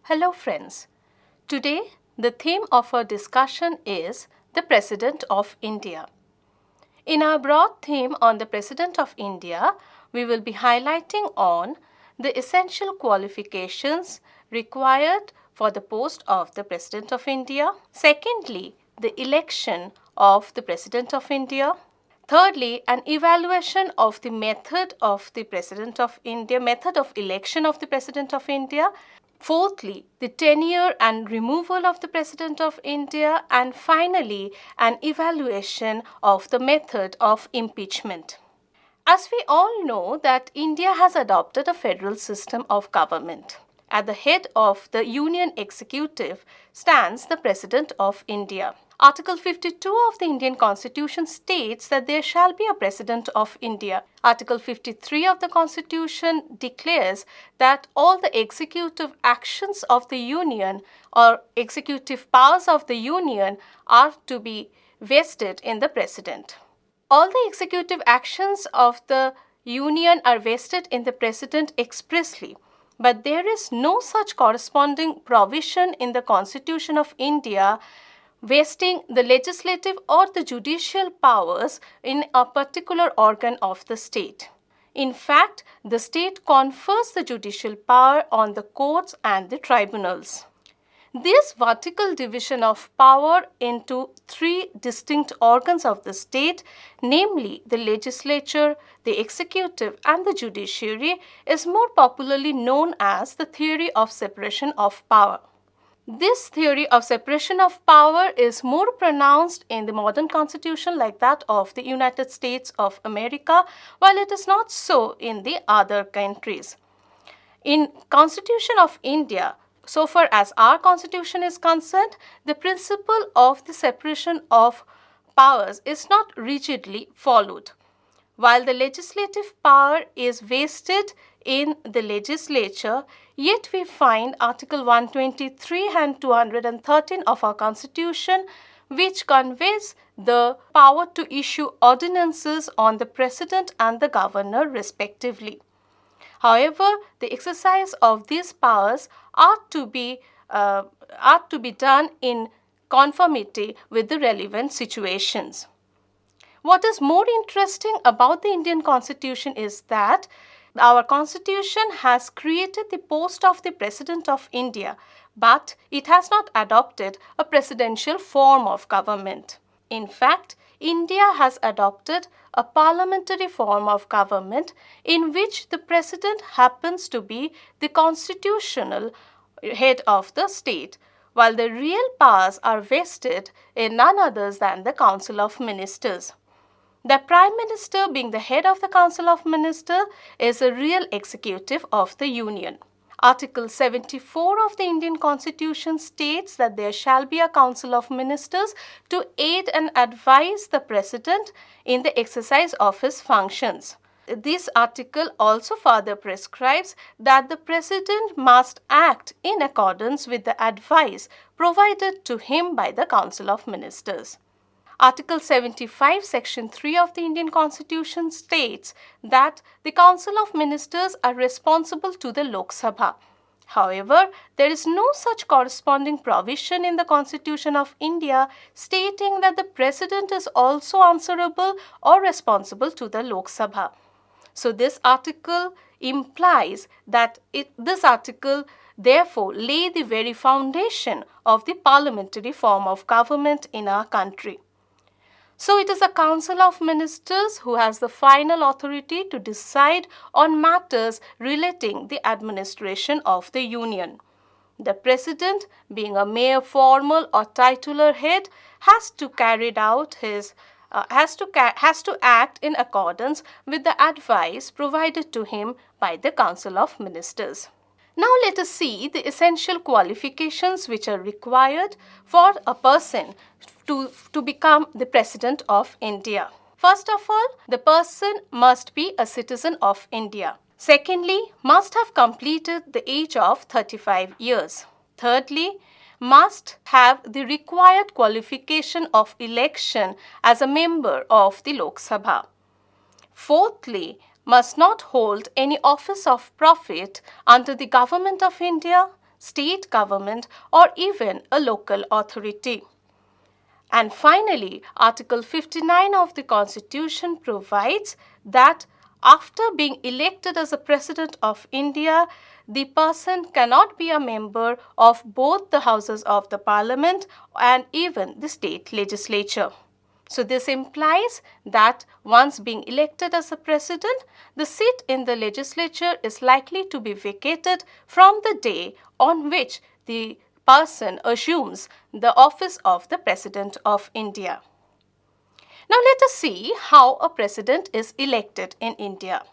Hello friends. Today the theme of our discussion is the President of India. In our broad theme on the President of India, we will be highlighting on the essential qualifications required for the post of the President of India. Secondly, the election of the President of India. Thirdly, an evaluation of the method of the President of India, method of election of the President of India. Fourthly, the tenure and removal of the President of India. And finally, an evaluation of the method of impeachment. As we all know that India has adopted a federal system of government. At the head of the Union Executive stands the President of India. Article 52 of the Indian Constitution states that there shall be a President of India. Article 53 of the Constitution declares that all the executive actions of the Union or executive powers of the Union are to be vested in the President. All the executive actions of the Union are vested in the President expressly, but there is no such corresponding provision in the Constitution of India vesting the legislative or the judicial powers in a particular organ of the state. In fact, the state confers the judicial power on the courts and the tribunals. This vertical division of power into three distinct organs of the state, namely the legislature, the executive, and the judiciary, is more popularly known as the theory of separation of power. This theory of separation of power is more pronounced in the modern constitution like that of the United States of America, while it is not so in the other countries. In Constitution of India, so far as our constitution is concerned, the principle of the separation of powers is not rigidly followed. While the legislative power is vested in the legislature, yet we find Article 123 and 213 of our Constitution, which conveys the power to issue ordinances on the President and the Governor respectively. However, the exercise of these powers are to be done in conformity with the relevant situations. What is more interesting about the Indian Constitution is that our Constitution has created the post of the President of India, but it has not adopted a presidential form of government. In fact, India has adopted a parliamentary form of government in which the President happens to be the constitutional head of the state, while the real powers are vested in none others than the Council of Ministers. The Prime Minister, being the head of the Council of Ministers, is a real executive of the Union. Article 74 of the Indian Constitution states that there shall be a Council of Ministers to aid and advise the President in the exercise of his functions. This article also further prescribes that the President must act in accordance with the advice provided to him by the Council of Ministers. Article 75, Section 3 of the Indian Constitution states that the Council of Ministers are responsible to the Lok Sabha. However, there is no such corresponding provision in the Constitution of India stating that the President is also answerable or responsible to the Lok Sabha. So this article implies that this article therefore lay the very foundation of the parliamentary form of government in our country. So it is a Council of Ministers who has the final authority to decide on matters relating the administration of the Union. The President, being a mere formal or titular head, has to act in accordance with the advice provided to him by the Council of Ministers. Now let us see the essential qualifications which are required for a person to become the President of India. First of all, the person must be a citizen of India. Secondly, must have completed the age of 35 years. Thirdly, must have the required qualification of election as a member of the Lok Sabha. Fourthly, must not hold any office of profit under the Government of India, state government, or even a local authority. And finally, Article 59 of the Constitution provides that after being elected as a President of India, the person cannot be a member of both the houses of the Parliament and even the state legislature. So this implies that once being elected as a president, the seat in the legislature is likely to be vacated from the day on which the person assumes the office of the President of India. Now let us see how a president is elected in India.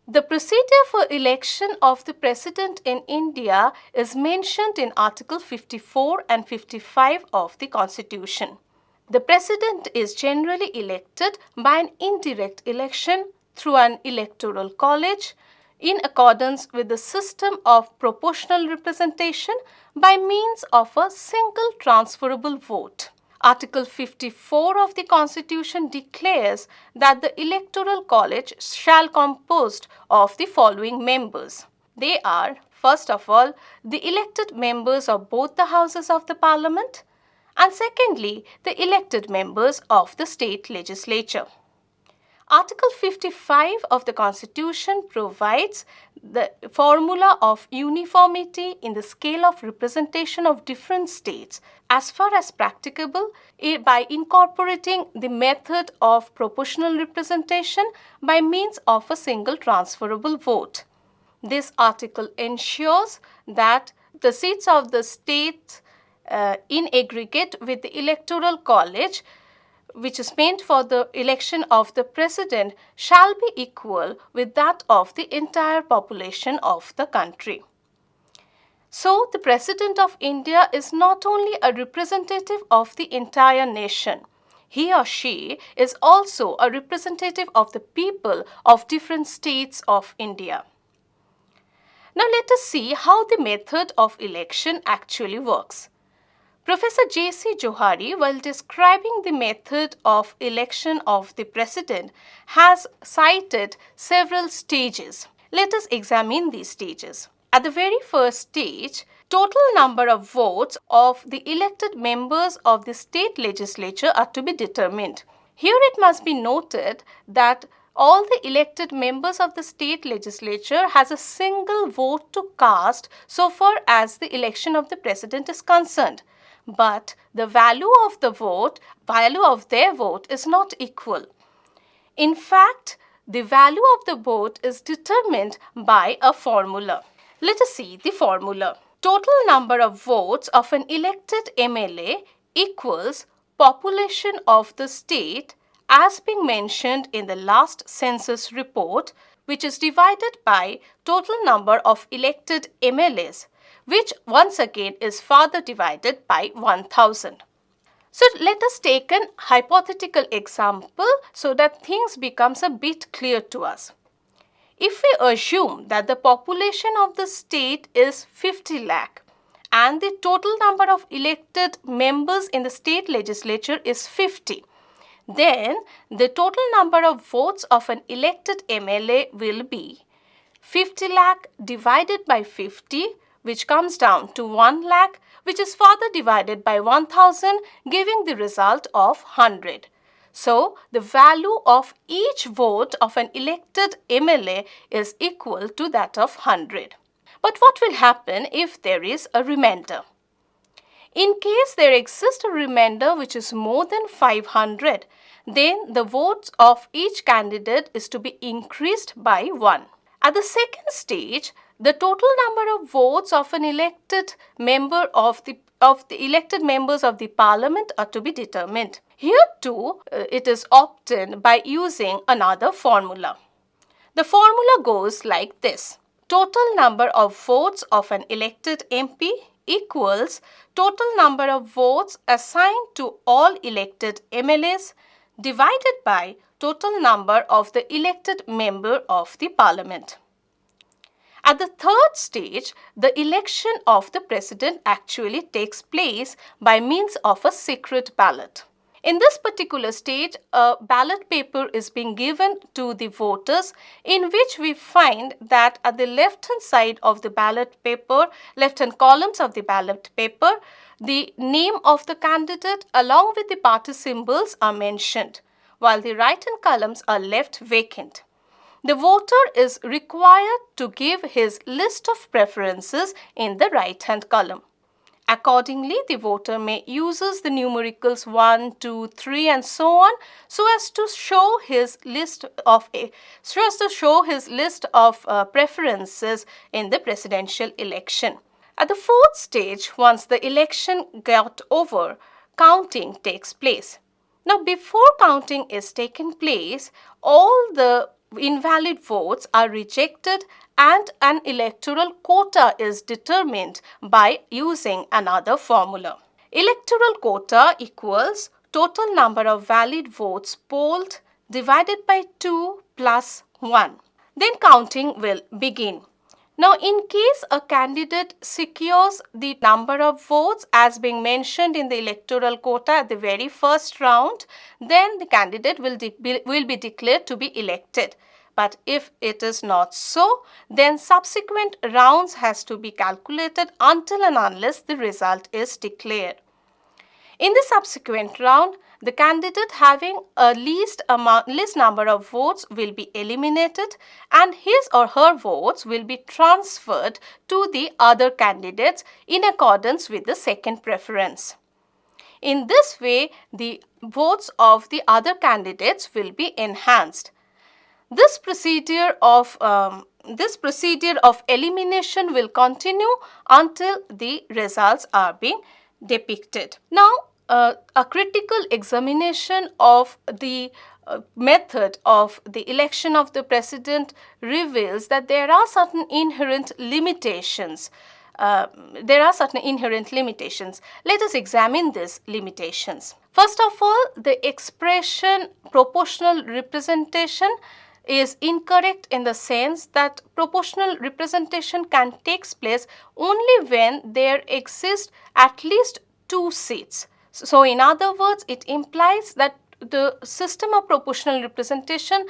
The procedure for election of the president in India is mentioned in Article 54 and 55 of the Constitution. The president is generally elected by an indirect election through an electoral college in accordance with the system of proportional representation by means of a single transferable vote. Article 54 of the Constitution declares that the electoral college shall composed of the following members. They are, first of all, the elected members of both the houses of the Parliament, and secondly, the elected members of the state legislature. Article 55 of the Constitution provides the formula of uniformity in the scale of representation of different states as far as practicable by incorporating the method of proportional representation by means of a single transferable vote. This article ensures that the seats of the states in aggregate with the electoral college, which is meant for the election of the president, shall be equal with that of the entire population of the country. So, the President of India is not only a representative of the entire nation, he or she is also a representative of the people of different states of India. Now, let us see how the method of election actually works. Professor J.C. Johari, while describing the method of election of the president, has cited several stages. Let us examine these stages. At the very first stage, total number of votes of the elected members of the state legislature are to be determined. Here it must be noted that all the elected members of the state legislature has a single vote to cast so far as the election of the president is concerned. But the value of their vote is not equal. In fact, the value of the vote is determined by a formula. Let us see the formula. Total number of votes of an elected MLA equals population of the state as being mentioned in the last census report, which is divided by total number of elected MLAs, which once again is further divided by 1000. So let us take an hypothetical example so that things becomes a bit clear to us. If we assume that the population of the state is 50 lakh and the total number of elected members in the state legislature is 50, then the total number of votes of an elected MLA will be 50 lakh divided by 50, which comes down to 1 lakh, which is further divided by 1000, giving the result of 100. So, the value of each vote of an elected MLA is equal to that of 100. But what will happen if there is a remainder? In case there exists a remainder which is more than 500, then the votes of each candidate is to be increased by 1. At the second stage, the total number of votes of an elected member of the elected members of the parliament are to be determined. Here too, it is obtained by using another formula. The formula goes like this. Total number of votes of an elected MP equals total number of votes assigned to all elected MLAs divided by total number of the elected member of the parliament. At the third stage, the election of the president actually takes place by means of a secret ballot. In this particular stage, a ballot paper is being given to the voters, in which we find that at the left-hand side of the ballot paper, left-hand columns of the ballot paper, the name of the candidate along with the party symbols are mentioned, while the right-hand columns are left vacant. The voter is required to give his list of preferences in the right-hand column. Accordingly, the voter may use the numericals 1, 2, 3 and so on so as to show his list of preferences in the presidential election. At the fourth stage, once the election got over, counting takes place. Now, before counting is taken place, all the invalid votes are rejected and an electoral quota is determined by using another formula. Electoral quota equals total number of valid votes polled divided by 2 plus 1. Then counting will begin. Now, in case a candidate secures the number of votes as being mentioned in the electoral quota at the very first round, then the candidate will be declared to be elected. But if it is not so, then subsequent rounds has to be calculated until and unless the result is declared. In the subsequent round, the candidate having a least number of votes will be eliminated and his or her votes will be transferred to the other candidates in accordance with the second preference. In this way, the votes of the other candidates will be enhanced. This procedure of elimination will continue until the results are being depicted. Now, a critical examination of the method of the election of the president reveals that there are certain inherent limitations. Let us examine these limitations. First of all, the expression proportional representation is incorrect in the sense that proportional representation can take place only when there exist at least 2 seats. So, in other words, it implies that the system of proportional representation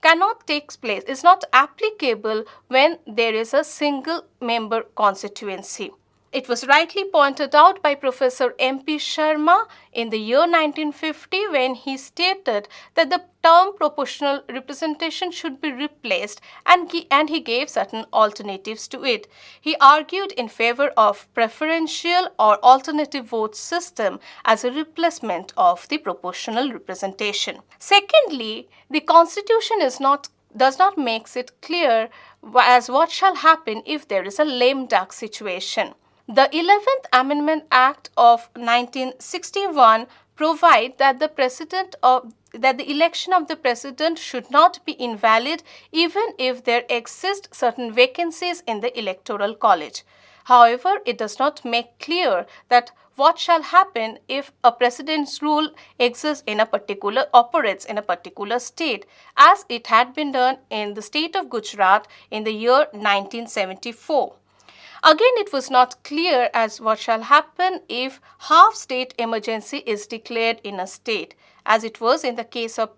cannot take place, is not applicable when there is a single member constituency. It was rightly pointed out by Professor M.P. Sharma in the year 1950 when he stated that the term proportional representation should be replaced and he gave certain alternatives to it. He argued in favor of preferential or alternative vote system as a replacement of the proportional representation. Secondly, the Constitution does not make it clear as what shall happen if there is a lame duck situation. The 11th Amendment Act of 1961 provide that the election of the president should not be invalid even if there exist certain vacancies in the electoral college. However, it does not make clear that what shall happen if a president's rule operates in a particular state, as it had been done in the state of Gujarat in the year 1974. Again, it was not clear as what shall happen if half-state emergency is declared in a state, as it was in the case of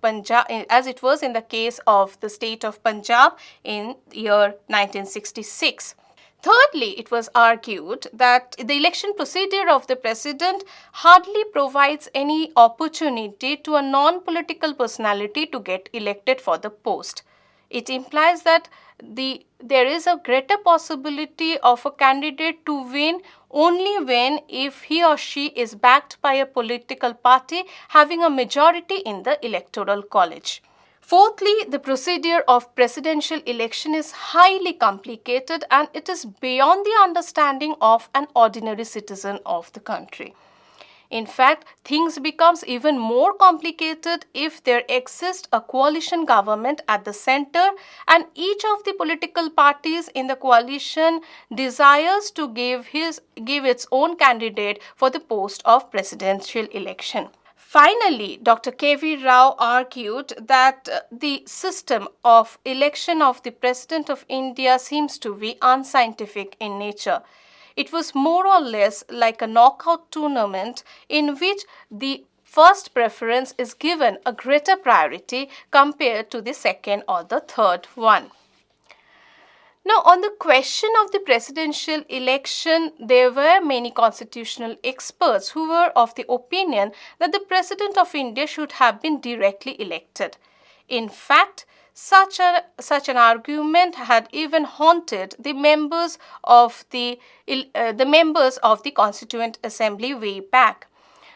the state of Punjab in year 1966. Thirdly, it was argued that the election procedure of the president hardly provides any opportunity to a non-political personality to get elected for the post. It implies that there is a greater possibility of a candidate to win only when if he or she is backed by a political party having a majority in the electoral college. Fourthly, the procedure of presidential election is highly complicated and it is beyond the understanding of an ordinary citizen of the country. In fact, things becomes even more complicated if there exists a coalition government at the center and each of the political parties in the coalition desires to give its own candidate for the post of presidential election. Finally, Dr. K.V. Rao argued that the system of election of the President of India seems to be unscientific in nature. It was more or less like a knockout tournament in which the first preference is given a greater priority compared to the second or the third one. Now, on the question of the presidential election, there were many constitutional experts who were of the opinion that the President of India should have been directly elected. In fact, such an argument had even haunted the members of the Constituent Assembly way back.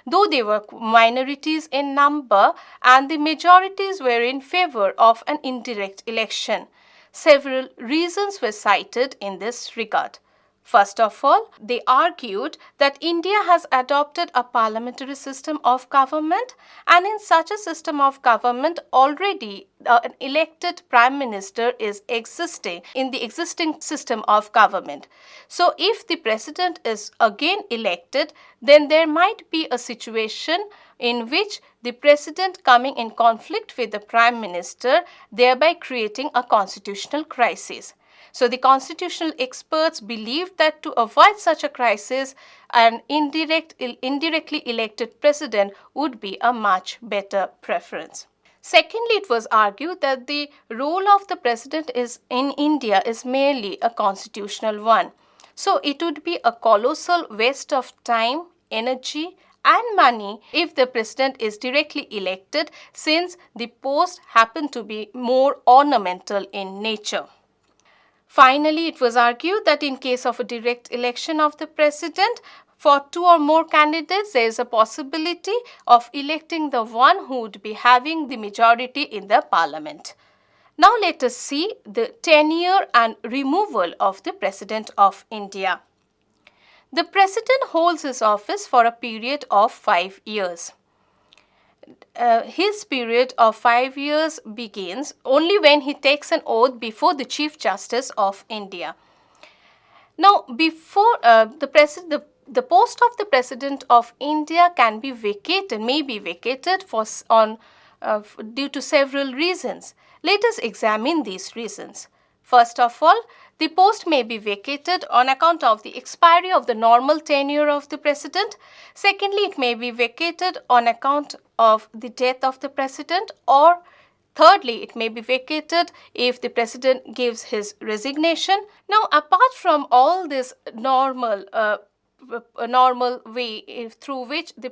Though they were minorities in number and the majorities were in favor of an indirect election. Several reasons were cited in this regard. First of all, they argued that India has adopted a parliamentary system of government, and in such a system of government already an elected prime minister is existing in the existing system of government. So if the president is again elected, then there might be a situation in which the president coming in conflict with the prime minister, thereby creating a constitutional crisis. So the constitutional experts believed that to avoid such a crisis, an indirectly elected president would be a much better preference. Secondly, it was argued that the role of the president in India is merely a constitutional one. So it would be a colossal waste of time, energy, and money if the president is directly elected, since the post happened to be more ornamental in nature. Finally, it was argued that in case of a direct election of the president, for two or more candidates, there is a possibility of electing the one who would be having the majority in the parliament. Now let us see the tenure and removal of the President of India. The President holds his office for a period of 5 years. His period of 5 years begins only when he takes an oath before the Chief Justice of India. Now, before the post of the President of India may be vacated due to several reasons. Let us examine these reasons. First of all, the post may be vacated on account of the expiry of the normal tenure of the president. Secondly, it may be vacated on account of the death of the president, or thirdly, it may be vacated if the president gives his resignation. Now, apart from all this normal way through which the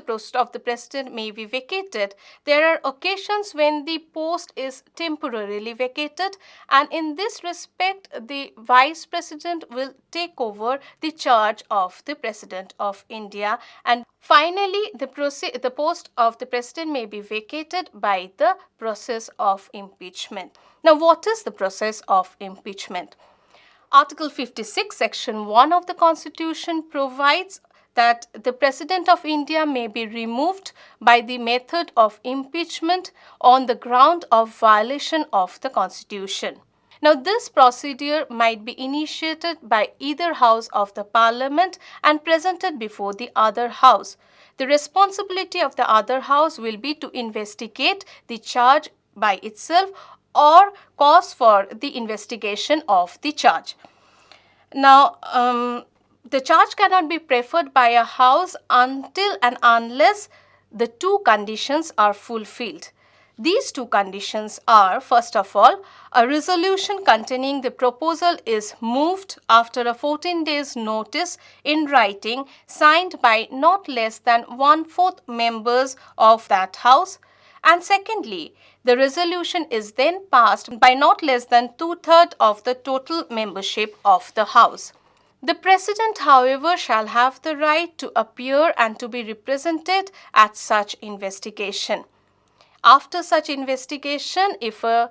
post of the president may be vacated, there are occasions when the post is temporarily vacated, and in this respect the vice president will take over the charge of the President of India. And finally, the post of the president may be vacated by the process of impeachment. Now, what is the process of impeachment? Article 56, Section 1 of the Constitution provides that the President of India may be removed by the method of impeachment on the ground of violation of the Constitution. Now, this procedure might be initiated by either house of the Parliament and presented before the other house. The responsibility of the other house will be to investigate the charge by itself or cause for the investigation of the charge. Now, the charge cannot be preferred by a house until and unless the two conditions are fulfilled. These two conditions are, first of all, a resolution containing the proposal is moved after a 14 days notice in writing, signed by not less than 1/4 members of that house. And secondly, the resolution is then passed by not less than 2/3 of the total membership of the House. The President, however, shall have the right to appear and to be represented at such investigation. After such investigation, if the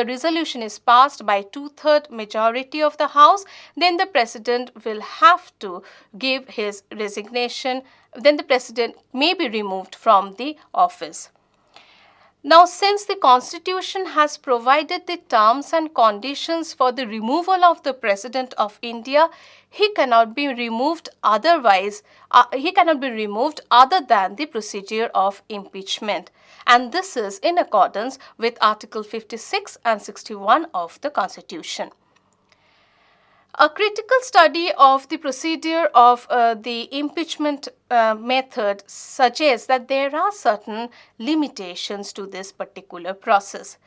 resolution is passed by 2/3 majority of the House, then the President will have to give his resignation. Then the President may be removed from the office. Now, since the Constitution has provided the terms and conditions for the removal of the President of India, he cannot be removed other than the procedure of impeachment. And this is in accordance with Article 56 and 61 of the Constitution. A critical study of the procedure of the impeachment method suggests that there are certain limitations to this particular process.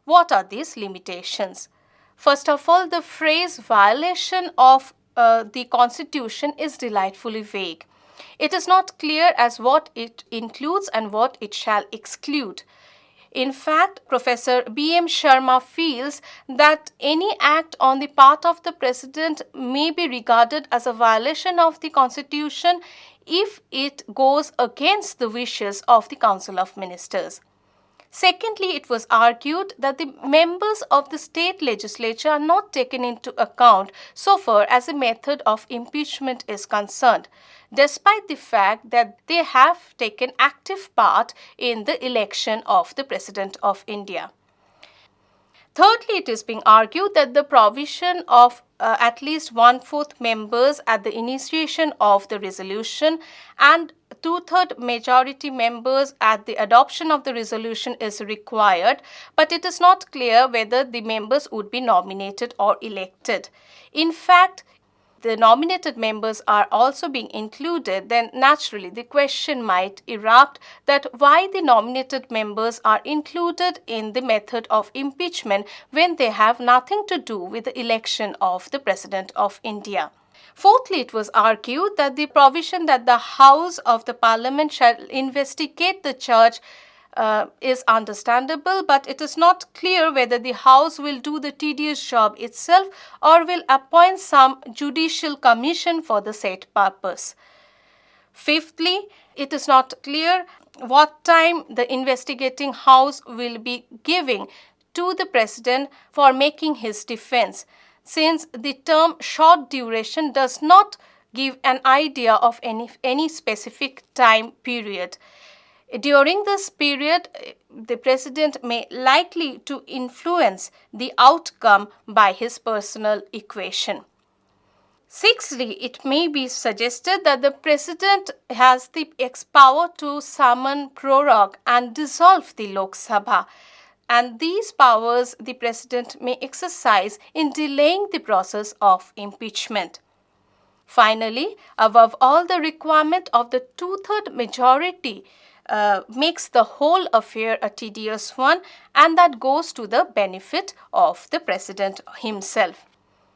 What are these limitations? First of all, the phrase violation of the Constitution is delightfully vague. It is not clear as what it includes and what it shall exclude. In fact, Professor B.M. Sharma feels that any act on the part of the President may be regarded as a violation of the Constitution if it goes against the wishes of the Council of Ministers. Secondly, it was argued that the members of the state legislature are not taken into account so far as the method of impeachment is concerned, despite the fact that they have taken active part in the election of the President of India. Thirdly, it is being argued that the provision of at least 1/4 members at the initiation of the resolution and 2/3 majority members at the adoption of the resolution is required, but it is not clear whether the members would be nominated or elected. In fact, the nominated members are also being included, then naturally the question might erupt that why the nominated members are included in the method of impeachment when they have nothing to do with the election of the President of India. Fourthly, it was argued that the provision that the House of the Parliament shall investigate the charge is understandable, but it is not clear whether the House will do the tedious job itself or will appoint some judicial commission for the said purpose. Fifthly, it is not clear what time the investigating House will be giving to the President for making his defense, since the term short duration does not give an idea of any specific time period. During this period, the President may likely to influence the outcome by his personal equation. Sixthly, it may be suggested that the President has the power to summon, prorogue and dissolve the Lok Sabha, and these powers the President may exercise in delaying the process of impeachment. Finally, above all, the requirement of the 2/3 majority makes the whole affair a tedious one, and that goes to the benefit of the President himself.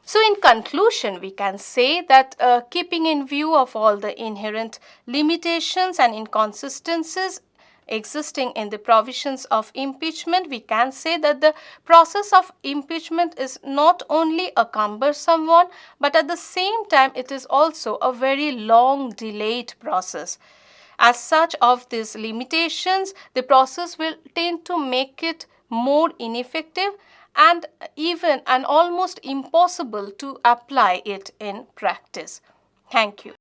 So in conclusion, we can say that keeping in view of all the inherent limitations and inconsistencies existing in the provisions of impeachment, we can say that the process of impeachment is not only a cumbersome one, but at the same time it is also a very long delayed process. As such, of these limitations, the process will tend to make it more ineffective and even and almost impossible to apply it in practice. Thank you.